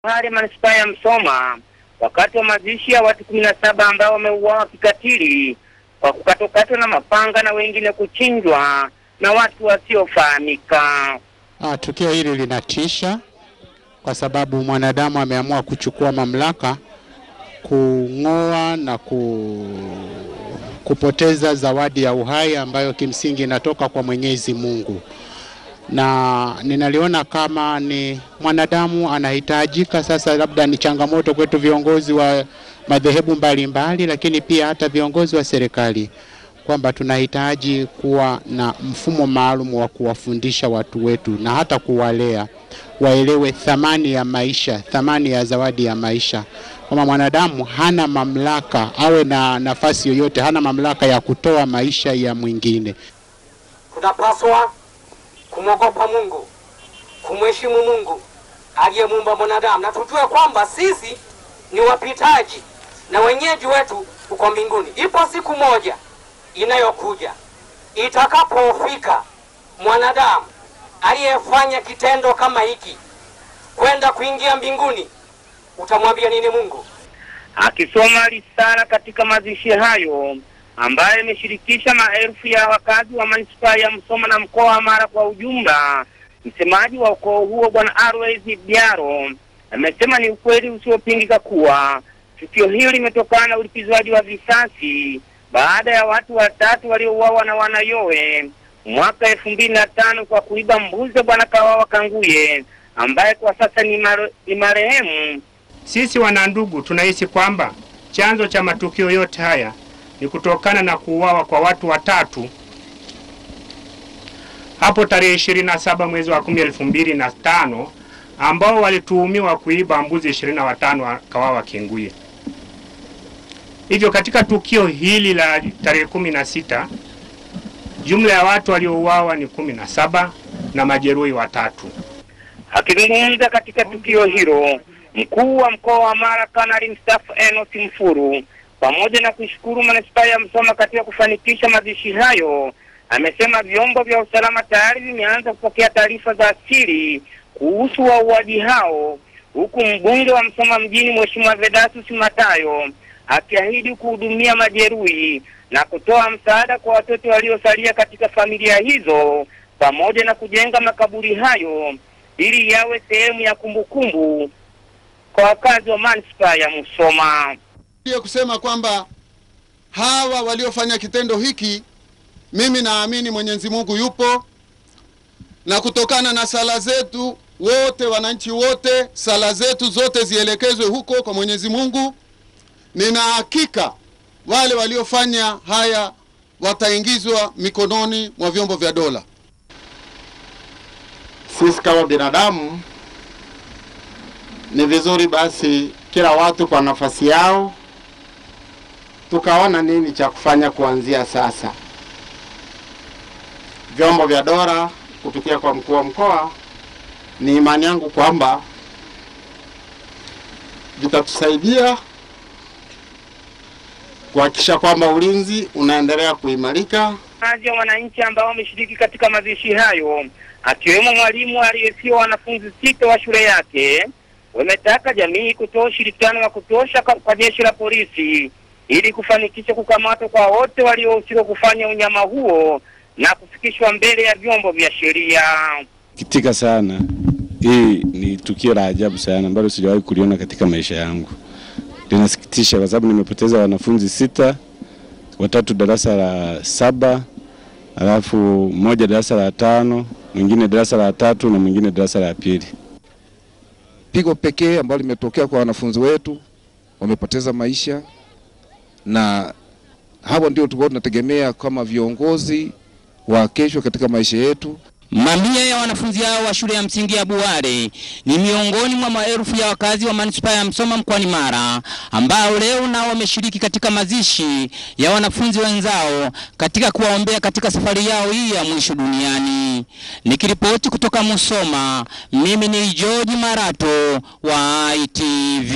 Hali manispaa ya Msoma wakati wa mazishi ya watu 17 ambao wameuawa kikatili kwa kukatokatwa na mapanga na wengine kuchinjwa na watu wasiofahamika. Tukio hili linatisha kwa sababu mwanadamu ameamua kuchukua mamlaka, kung'oa na kupoteza zawadi ya uhai ambayo kimsingi inatoka kwa Mwenyezi Mungu. Na ninaliona kama ni mwanadamu anahitajika sasa, labda ni changamoto kwetu viongozi wa madhehebu mbalimbali, lakini pia hata viongozi wa serikali, kwamba tunahitaji kuwa na mfumo maalum wa kuwafundisha watu wetu na hata kuwalea waelewe thamani ya maisha, thamani ya zawadi ya maisha. Kama mwanadamu hana mamlaka, awe na nafasi yoyote, hana mamlaka ya kutoa maisha ya mwingine. Tunapaswa kumwogopa Mungu, kumheshimu Mungu aliyemuumba mwanadamu, na tujue kwamba sisi ni wapitaji na wenyeji wetu uko mbinguni. Ipo siku moja inayokuja itakapofika mwanadamu aliyefanya kitendo kama hiki kwenda kuingia mbinguni, utamwambia nini Mungu? Akisoma risala katika mazishi hayo ambaye imeshirikisha maelfu ya wakazi wa manispaa ya Msoma na mkoa wa Mara kwa ujumla, msemaji wa ukoo huo Bwana Always Biaro amesema ni ukweli usiopingika kuwa tukio hili limetokana na ulipizwaji wa visasi baada ya watu watatu waliouawa na wanayowe mwaka 2005 kwa kuiba mbuzi Bwana Kawawa Kanguye ambaye kwa sasa ni marehemu. Sisi wanandugu tunahisi kwamba chanzo cha matukio yote haya ni kutokana na kuuawa kwa watu watatu hapo tarehe 27 mwezi wa 10 2005 ambao walituhumiwa kuiba mbuzi 25 wa Kawawa Kanguye. Hivyo katika tukio hili la tarehe 16 jumla ya watu waliouawa ni 17 na majeruhi watatu. Akizungumza katika tukio hilo, mkuu wa mkoa wa Mara Kanali mstaafu Enos Mfuru, pamoja na kushukuru manispaa ya Msoma katika kufanikisha mazishi hayo, amesema vyombo vya usalama tayari vimeanza kupokea taarifa za asili kuhusu wauaji hao, huku mbunge wa Msoma mjini Mheshimiwa Vedatus Matayo akiahidi kuhudumia majeruhi na kutoa msaada kwa watoto waliosalia katika familia hizo, pamoja na kujenga makaburi hayo ili yawe sehemu ya kumbukumbu kwa wakazi wa manispaa ya Msoma. Ndio kusema kwamba hawa waliofanya kitendo hiki, mimi naamini Mwenyezi Mungu yupo, na kutokana na sala zetu wote, wananchi wote, sala zetu zote zielekezwe huko kwa Mwenyezi Mungu. Nina hakika wale waliofanya haya wataingizwa mikononi mwa vyombo vya dola. Sisi kama binadamu ni vizuri basi kila watu kwa nafasi yao tukaona nini cha kufanya kuanzia sasa. Vyombo vya dola kupitia kwa mkuu wa mkoa, ni imani yangu kwamba vitatusaidia kuhakikisha kwamba ulinzi unaendelea kuimarika. Baadhi ya wananchi ambao wameshiriki katika mazishi hayo, akiwemo mwalimu aliyefiwa wanafunzi 6 wa shule yake, wametaka jamii kutoa ushirikiano wa kutosha kwa jeshi la polisi ili kufanikisha kukamatwa kwa wote waliohusika kufanya unyama huo na kufikishwa mbele ya vyombo vya sheria. Kitika sana. Hii ni tukio la ajabu sana ambalo sijawahi kuliona katika maisha yangu. Linasikitisha kwa sababu nimepoteza wanafunzi 6, watatu darasa la 7, alafu mmoja darasa la 5, mwingine darasa la 3 na mwingine darasa la 2. Pigo pekee ambalo limetokea kwa wanafunzi wetu, wamepoteza maisha, na hapo ndio tulikuwa tunategemea kama viongozi wa kesho katika maisha yetu. Mamia ya wanafunzi hao wa shule ya msingi ya Buhare ni miongoni mwa maelfu ya wakazi wa manispaa ya Msoma mkoani Mara ambao leo nao wameshiriki katika mazishi ya wanafunzi wenzao katika kuwaombea katika safari yao hii ya mwisho duniani. Nikiripoti kutoka Msoma, mimi ni George Marato wa ITV.